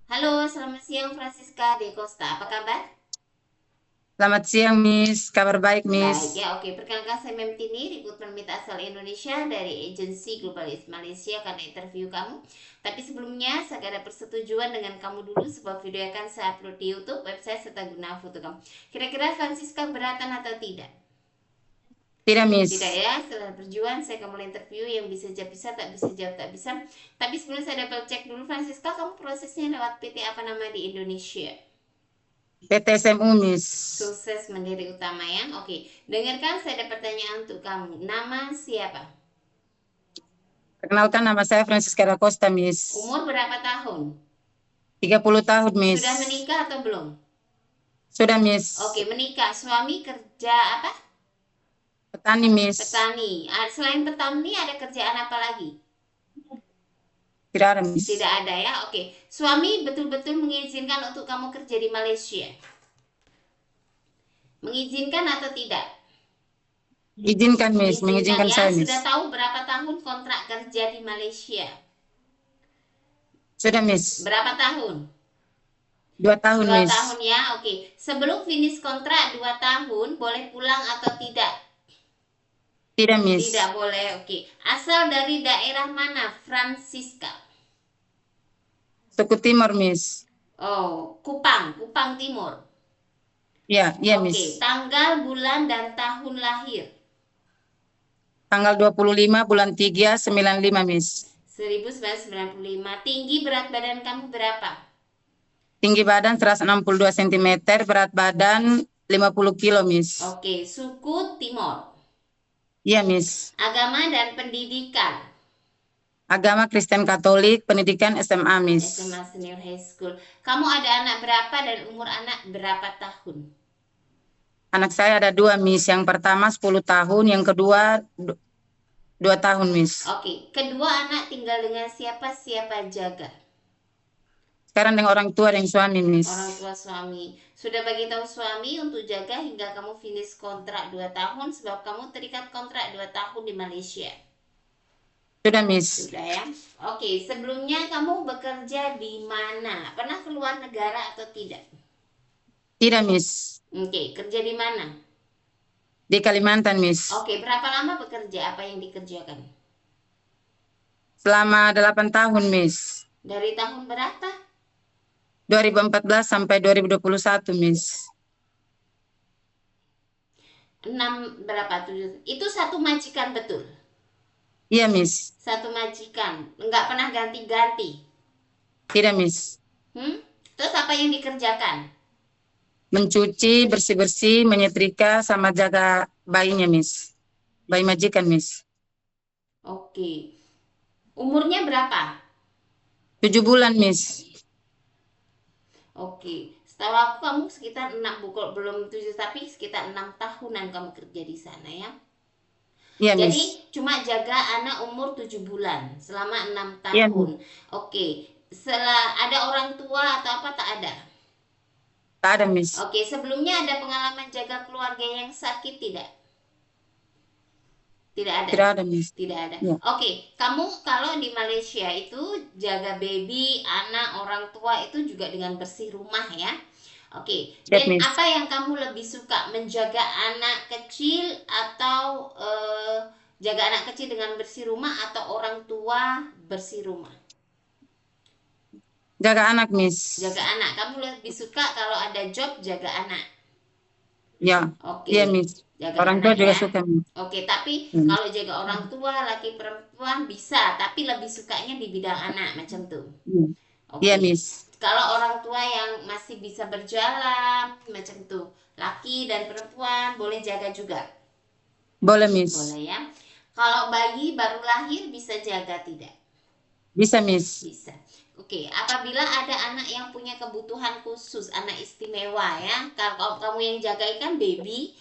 Halo, selamat siang Francisca de Costa. Apa kabar? Selamat siang, Miss. Kabar baik, Miss. Baik ya, oke. Perkenalkan saya Mem Tini, rekrutmen Mita asal Indonesia dari agensi Globalis Malaysia karena interview kamu. Tapi sebelumnya, saya ada persetujuan dengan kamu dulu sebuah video yang akan saya upload di YouTube, website serta guna foto kamu. Kira-kira Francisca beratan atau tidak? Tidak, Tidak Miss. ya, setelah berjuang saya akan mulai interview yang bisa jawab bisa, tak bisa jawab tak bisa. Tapi sebelum saya double check dulu Francisca, kamu prosesnya lewat PT apa nama di Indonesia? PTSMU, Miss. Sukses Mandiri Utama ya. Oke, dengarkan saya ada pertanyaan untuk kamu. Nama siapa? Perkenalkan nama saya Francisca da Costa, Miss. Umur berapa tahun? 30 tahun, Miss. Sudah menikah atau belum? Sudah, Miss. Oke, menikah. Suami kerja apa? Petani, Miss. Petani. Selain petani ada kerjaan apa lagi? Tidak ada, Miss. Tidak ada ya. Oke, suami betul-betul mengizinkan untuk kamu kerja di Malaysia. Mengizinkan atau tidak? Izinkan, Miss. Mengizinkan Mengizinkan ya. saya, Sudah Miss. tahu berapa tahun kontrak kerja di Malaysia? Sudah, Miss. Berapa tahun? 2 tahun, 2 tahun Miss. ya, oke. Sebelum finish kontrak 2 tahun, boleh pulang atau tidak? Tidak, Tidak Miss. boleh, oke. Asal dari daerah mana, Francisca? Suku Timur, Miss. Oh, Kupang, Kupang Timur. Ya, iya, Oke, Miss. tanggal, bulan, dan tahun lahir. Tanggal 25 bulan 3, 95, Miss. 1995. Tinggi berat badan kamu berapa? Tinggi badan 162 cm, berat badan 50 kilo, Miss. Oke, suku Timor. Iya, Miss. Agama dan pendidikan. Agama Kristen Katolik, pendidikan SMA, Miss. SMA Senior High School. Kamu ada anak berapa dan umur anak berapa tahun? Anak saya ada dua, Miss. Yang pertama 10 tahun, yang kedua 2 tahun, Miss. Oke, kedua anak tinggal dengan siapa? Siapa jaga? Sekarang dengan orang tua dan suami, Miss. Orang tua suami. Sudah bagi tahu suami untuk jaga hingga kamu finish kontrak 2 tahun sebab kamu terikat kontrak 2 tahun di Malaysia. Sudah, Miss. Sudah ya. Oke, sebelumnya kamu bekerja di mana? Pernah keluar negara atau tidak? Tidak, Miss. Oke, kerja di mana? Di Kalimantan, Miss. Oke, berapa lama bekerja? Apa yang dikerjakan? Selama 8 tahun, Miss. Dari tahun berapa? 2014 sampai 2021, Miss. 6 berapa? 7. Itu satu majikan betul. Iya, Miss. Satu majikan. Enggak pernah ganti-ganti. Tidak, Miss. Hmm? Terus apa yang dikerjakan? Mencuci, bersih-bersih, menyetrika, sama jaga bayinya, Miss. Bayi majikan, Miss. Oke. Umurnya berapa? 7 bulan, Miss. Oke. Setahu aku kamu sekitar 6 bukan belum 7 tapi sekitar 6 tahunan kamu kerja di sana ya. Iya, Jadi Miss. cuma jaga anak umur 7 bulan selama 6 Iya, tahun. Miss. Oke. Setelah ada orang tua atau apa tak ada? Tak ada, Miss. Oke, sebelumnya ada pengalaman jaga keluarga yang sakit tidak? Tidak ada. Tidak ada, Miss. Tidak ada. Ya. Oke, kamu kalau di Malaysia itu jaga baby, anak, orang tua itu juga dengan bersih rumah ya. Oke, Siap, dan Miss. apa yang kamu lebih suka menjaga anak kecil atau jaga anak kecil dengan bersih rumah atau orang tua bersih rumah? Jaga anak, Jaga Miss. anak. Kamu lebih suka kalau ada job jaga anak. Ya. Oke, Iya, Miss. jaga Orang tua anak juga ya. suka, Miss. Oke, tapi Ya, Miss. kalau jaga orang tua, laki perempuan bisa, tapi lebih sukanya di bidang anak macam tuh. Iya, iya, Oke. Miss. Kalau orang tua yang masih bisa berjalan macam tuh, laki dan perempuan boleh jaga juga. Boleh, Miss. Boleh ya. Kalau bayi baru lahir bisa jaga tidak? Bisa, Miss. Bisa. Oke, apabila ada anak yang punya kebutuhan khusus, anak istimewa ya. Kalau kamu yang jaga kan baby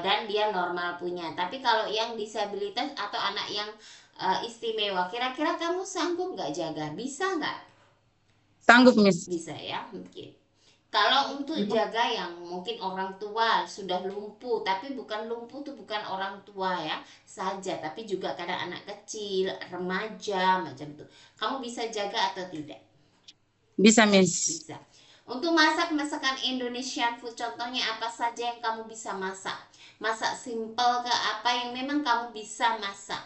dan dia normal punya. Tapi kalau yang disabilitas atau anak yang istimewa, kira-kira kamu sanggup nggak jaga? Bisa nggak? Sanggup, Miss. Bisa ya, mungkin. Kalau untuk jaga yang mungkin orang tua sudah lumpuh, tapi bukan lumpuh tuh bukan orang tua ya saja, tapi juga kadang anak kecil, remaja macam itu. Kamu bisa jaga atau tidak? Bisa, Miss. Bisa. Untuk masak masakan Indonesian food, contohnya apa saja yang kamu bisa masak? Masak simple ke apa yang memang kamu bisa masak?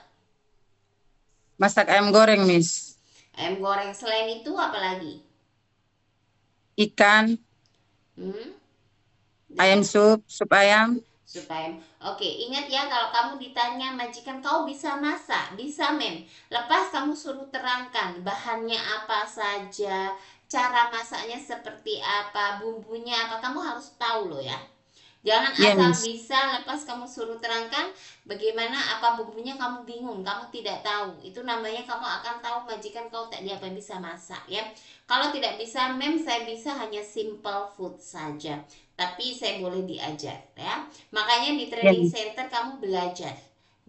Masak ayam goreng, Miss. Ayam goreng, selain itu apa lagi? Ikan, Hmm? ayam Dan sup ayam. supaya oke, ingat ya, kalau kamu ditanya majikan kau bisa masak, bisa mem, lepas kamu suruh terangkan bahannya apa saja, cara masaknya seperti apa, bumbunya apa, kamu harus tahu loh ya. Jangan Iya, asal Miss. bisa lepas kamu suruh terangkan bagaimana apa bumbunya, kamu bingung, kamu tidak tahu. Itu namanya kamu akan tahu majikan kau tak dia apa bisa masak ya. Kalau tidak bisa, mem saya bisa hanya simple food saja. Tapi saya boleh diajar ya. Makanya di Iya, training Miss. center kamu belajar.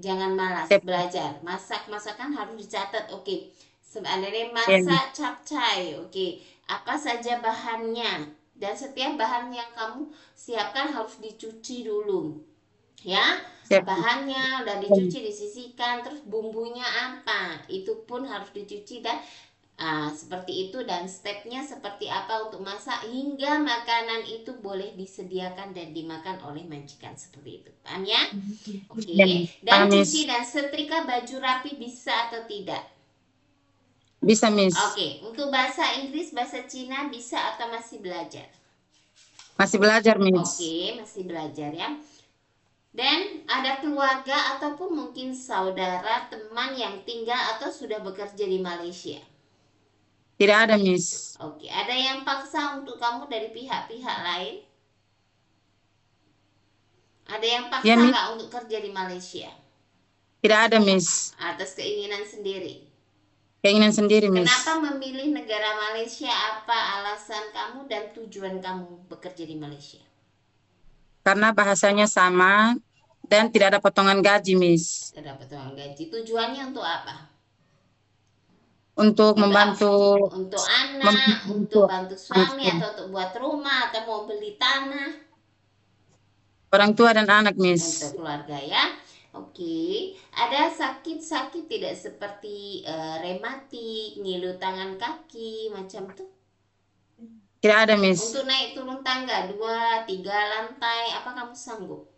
Jangan malas Siap. belajar. Masakan harus dicatat. Oke. Sebenarnya Iya, Miss. masak capcay. Oke. Apa saja bahannya? Dan setiap bahan yang kamu siapkan harus dicuci dulu ya. Siap. Bahannya udah Iya, Miss. dicuci, disisihkan, terus bumbunya apa itu pun harus dicuci, dan seperti itu, dan stepnya seperti apa untuk masak hingga makanan itu boleh disediakan dan dimakan oleh majikan, seperti itu, paham ya? Iya, Oke. Miss. Dan Paham, Miss. cuci dan setrika baju rapi bisa atau tidak? Bisa, Miss. Oke. Untuk bahasa Inggris, bahasa Cina bisa atau masih belajar? Masih belajar, Miss. Oke, masih belajar ya. Dan ada keluarga ataupun mungkin saudara, teman yang tinggal atau sudah bekerja di Malaysia? Tidak ada, Miss. Oke, ada yang paksa untuk kamu dari pihak-pihak lain? Ada yang Iya, paksa Miss. nggak untuk kerja di Malaysia? Tidak ada, Miss. Atas keinginan sendiri? Keinginan sendiri, Kenapa Miss. memilih negara Malaysia? Apa alasan kamu dan tujuan kamu bekerja di Malaysia? Karena bahasanya sama dan tidak ada potongan gaji, Miss. Dapat uang gaji. Tujuannya untuk apa? Untuk Untuk apa? membantu Untuk anak, membantu untuk bantu suami, anak, atau untuk buat rumah, atau mau beli tanah? orang tua dan anak, Untuk Miss. keluarga ya. Oke, ada sakit-sakit tidak seperti rematik, ngilu tangan kaki macam tuh? Tidak ada, Untuk Miss. naik turun tangga 2 3 lantai, apa kamu sanggup?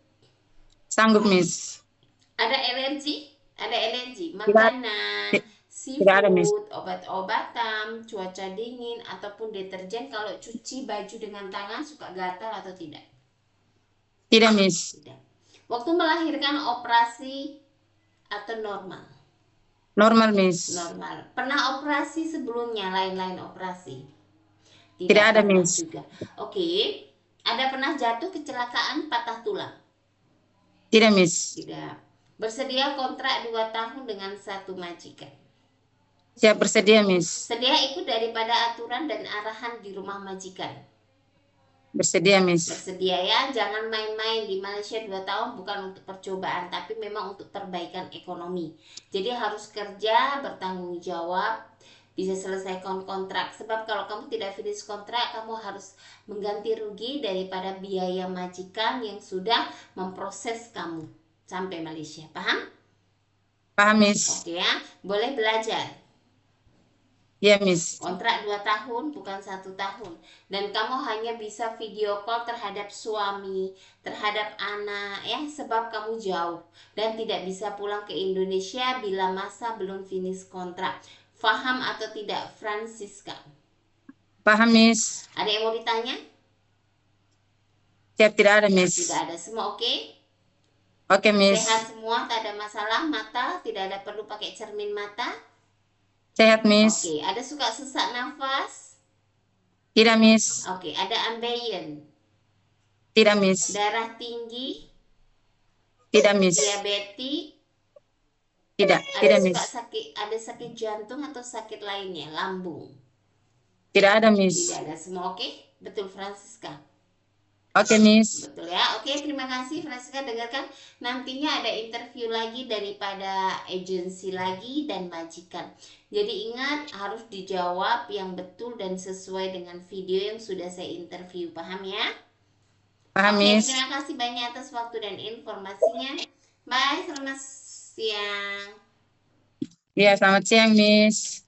Sanggup, Miss. Ada alergi? Ada alergi Tidak, makanan, tidak ada, Miss. seafood, obat-obatan, cuaca dingin, ataupun deterjen, kalau cuci baju dengan tangan suka gatal atau tidak? Tidak, Miss. Tidak. Waktu melahirkan operasi atau normal? Normal, Miss. Normal. Pernah operasi sebelumnya, lain-lain operasi? Tidak Tidak ada, pernah Miss. juga. Oke. Ada pernah jatuh kecelakaan patah tulang? Tidak, Miss. Tidak. Bersedia kontrak 2 tahun dengan satu majikan? Siap bersedia, Miss. Sedia ikut daripada aturan dan arahan di rumah majikan? Bersedia, Miss. Bersedia ya. Jangan main-main. Di Malaysia 2 tahun bukan untuk percobaan, tapi memang untuk perbaikan ekonomi. Jadi harus kerja, bertanggung jawab, bisa selesaikan kontrak. Sebab kalau kamu tidak finish kontrak, kamu harus mengganti rugi daripada biaya majikan yang sudah memproses kamu sampai Malaysia. Paham? Paham, Miss. Oke ya. Boleh belajar. Iya, Miss. Kontrak 2 tahun, bukan 1 tahun. Dan kamu hanya bisa video call terhadap suami, terhadap anak ya, sebab kamu jauh dan tidak bisa pulang ke Indonesia bila masa belum finish kontrak. Faham atau tidak, Francisca? Paham, Miss. Ada yang mau ditanya? Siap, tidak ada, Tidak Miss. ada, semua oke? Oke, Miss. Sehat semua, tak ada masalah. Mata tidak ada perlu pakai cermin mata? Sehat, Miss. Oke. Ada suka sesak nafas? Tidak, Miss. Oke. Ada ambeien? Tidak, Miss. Darah tinggi? Tidak, Miss. Diabetes? Tidak, Ada tidak, suka Miss. sakit, ada sakit jantung atau sakit lainnya, lambung? Tidak ada, Tidak Miss. ada, semua oke? Betul, Francisca? Oke, Miss. Betul ya. Oke, terima kasih Francisca. Dengarkan, nantinya ada interview lagi daripada agensi lagi dan majikan. Jadi ingat, harus dijawab yang betul dan sesuai dengan video yang sudah saya interview. Paham ya? Paham, Oke, Miss. terima kasih banyak atas waktu dan informasinya. Bye, selamat siang. Iya, selamat siang, Miss.